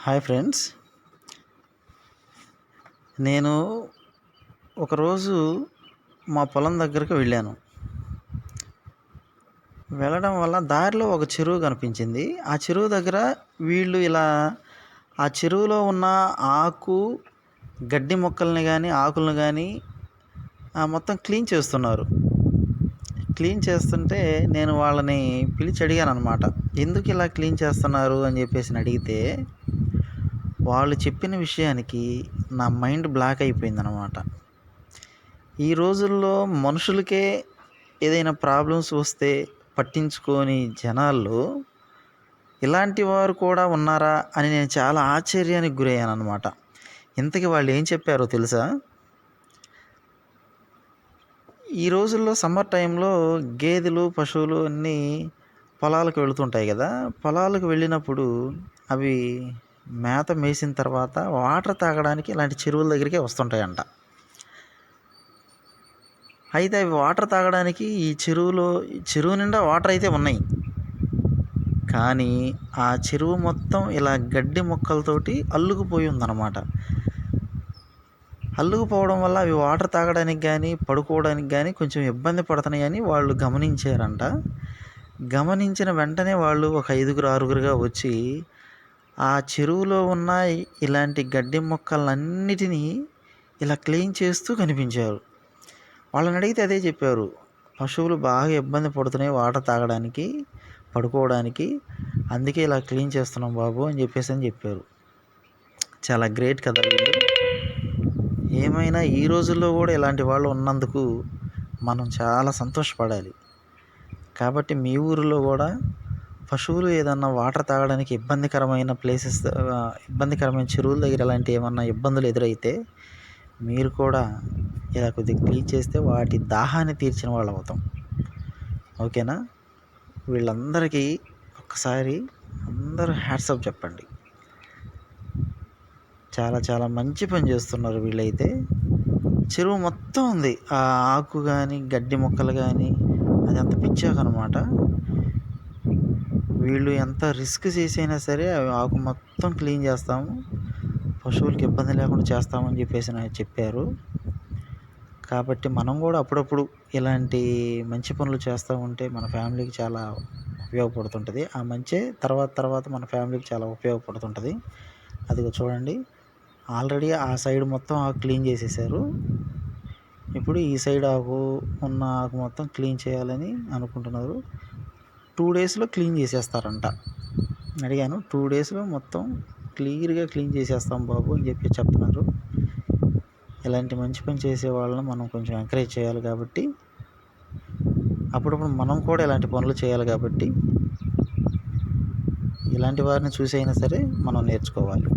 Hi friends. నేను ఒకరోజు మా పొలం దగ్గరికి వెళ్ళాను. వెళ్ళడం వల్ల దారిలో ఒక చెరువు కనిపించింది. ఆ చెరువు దగ్గర వీళ్ళు ఆ చెరువులో ఉన్న ఆకు, గడ్డి మొక్కల్ని కానీ ఆకులను కానీ మొత్తం క్లీన్ చేస్తున్నారు. క్లీన్ చేస్తుంటే నేను వాళ్ళని పిలిచి అడిగాను అనమాట. ఎందుకు ఇలా క్లీన్ చేస్తున్నారు అని చెప్పేసి అడిగితే వాళ్ళు చెప్పిన విషయానికి నా మైండ్ బ్లాక్ అయిపోయిందనమాట. ఈ రోజుల్లో మనుషులకే ఏదైనా ప్రాబ్లమ్స్ వస్తే పట్టించుకోని జనాల్లో ఇలాంటి వారు కూడా ఉన్నారా అని నేను చాలా ఆశ్చర్యానికి గురయ్యాను అనమాట. ఇంతకీ వాళ్ళు ఏం చెప్పారో తెలుసా? ఈ రోజుల్లో సమ్మర్ టైంలో గేదెలు, పశువులు అన్నీ పొలాలకు వెళుతుంటాయి కదా. పొలాలకు వెళ్ళినప్పుడు అవి మేత మేసిన తర్వాత వాటర్ తాగడానికి ఇలాంటి చెరువుల దగ్గరికే వస్తుంటాయంట. అయితే అవి వాటర్ తాగడానికి ఈ చెరువు నిండా వాటర్ అయితే ఉన్నాయి. కానీ ఆ చెరువు మొత్తం ఇలా గడ్డి మొక్కలతోటి అల్లుకుపోయి ఉందన్నమాట. అల్లుకుపోవడం వల్ల అవి వాటర్ తాగడానికి కానీ పడుకోవడానికి కానీ కొంచెం ఇబ్బంది పడుతున్నాయని వాళ్ళు గమనించారంట. గమనించిన వెంటనే వాళ్ళు ఒక 5, 6గా వచ్చి ఆ చెరువులో ఉన్న ఇలాంటి గడ్డి మొక్కలన్నిటినీ ఇలా క్లీన్ చేస్తూ కనిపించారు. వాళ్ళని అడిగితే అదే చెప్పారు. పశువులు బాగా ఇబ్బంది పడుతున్నాయి వాటర్ తాగడానికి, పడుకోవడానికి, అందుకే ఇలా క్లీన్ చేస్తున్నాం బాబు అని చెప్పారు. చాలా గ్రేట్ కదా వీళ్ళు. ఏమైనా ఈ రోజుల్లో కూడా ఇలాంటి వాళ్ళు ఉన్నందుకు మనం చాలా సంతోషపడాలి. కాబట్టి మీ ఊరిలో కూడా పశువులు ఏదన్నా వాటర్ తాగడానికి ఇబ్బందికరమైన చెరువుల దగ్గర ఇలాంటి ఏమన్నా ఇబ్బందులు ఎదురైతే మీరు కూడా ఇలా కొద్దిగా క్లీన్ చేస్తే వాటి దాహాన్ని తీర్చిన వాళ్ళు అవుతాం. ఓకేనా? వీళ్ళందరికీ ఒక్కసారి అందరూ హ్యాట్సాప్ చెప్పండి. చాలా చాలా మంచి పని చేస్తున్నారు వీళ్ళైతే. చెరువు మొత్తం ఉంది. ఆ ఆకు కానీ గడ్డి మొక్కలు కానీ అదంతా పిచ్చాకనమాట. వీళ్ళు ఎంత రిస్క్ చేసైనా సరే ఆకు మొత్తం క్లీన్ చేస్తాము, పశువులకి ఇబ్బంది లేకుండా చేస్తామని చెప్పారు. కాబట్టి మనం కూడా అప్పుడప్పుడు ఇలాంటి మంచి పనులు చేస్తూ ఉంటే మన ఫ్యామిలీకి చాలా ఉపయోగపడుతుంటుంది. ఆ మంచి తర్వాత మన ఫ్యామిలీకి చాలా ఉపయోగపడుతుంటుంది. అదిగో చూడండి, ఆల్రెడీ ఆ సైడ్ మొత్తం ఆకు క్లీన్ చేసేసారు. ఇప్పుడు ఈ సైడ్ ఆకు మొత్తం క్లీన్ చేయాలని అనుకుంటున్నారు. 2 డేస్లో క్లీన్ చేసేస్తారంట. అడిగాను, 2 డేస్లో మొత్తం క్లియర్గా క్లీన్ చేసేస్తాం బాబు అని చెప్తున్నారు. ఇలాంటి మంచి పని చేసే వాళ్ళని మనం కొంచెం ఎంకరేజ్ చేయాలి. కాబట్టి అప్పుడప్పుడు మనం కూడా ఇలాంటి పనులు చేయాలి. కాబట్టి ఇలాంటి వారిని చూసి అయినా సరే మనం నేర్చుకోవాలి.